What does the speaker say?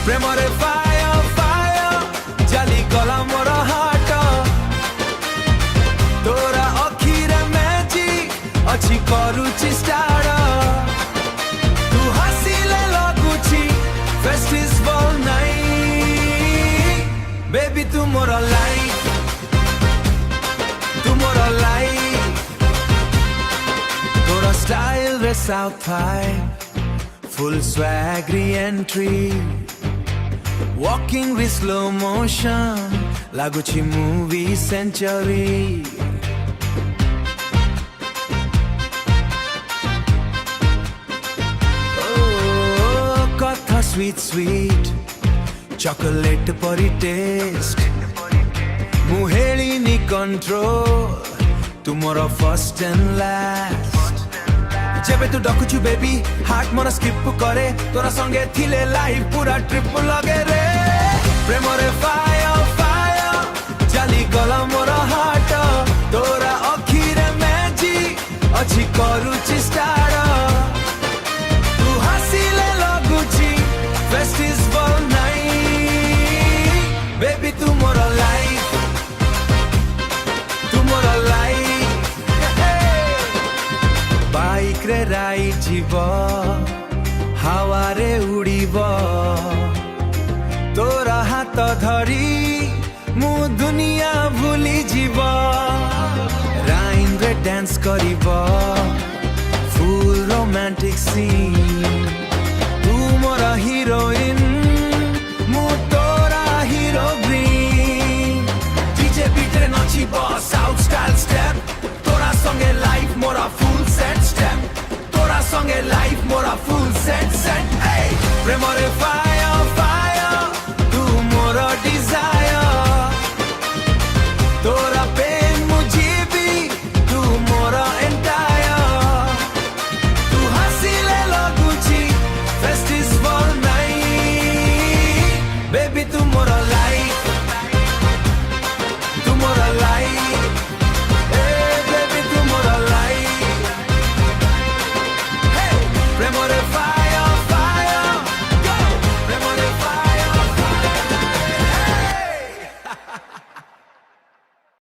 ପ୍ରେମରେ fire fire ଜାଲି ଗଲା ମୋର ହାଟ ତୋରା ଅଖିରେ magic ଅଛି କରୁଛି start ତୁ ହସିଲେ ଲାଗୁଛି festival night baby ତୁ ମୋର life ତୁ ମୋର life ତୋରା style ରେ South Pie full swag re-entry walking with slow motion laguchi movie century oh katha sweet sweet chocolate pari taste muheli ni control tomorrow first and last जेबे तू डकुछु baby heart मोर skip करे तोरा संगे थिले life पूरा trip लगे रे प्रेम रे फायर फायर जाली गला मोर हार्ट तोरा अखिरे मैजिक अछि करूची स्टार तू हसिले लगुची फेस्टिवल नाइट बेबी तू मोर लाइफ तू मोर लाइफ बाइक रे राइड जीव हावा रे उड़ीब तोरा हाथ धरी मु दुनिया भूली जीव राइन रे डांस करीब फुल रोमांटिक सीन तू मोर हीरोइन मु तोरा हीरो ग्रीन डीजे बीट रे नचिब साउथ स्टाइल स्टेप तोरा संगे लाइफ मोरा full set step Tora song e life mora full set hey premore fire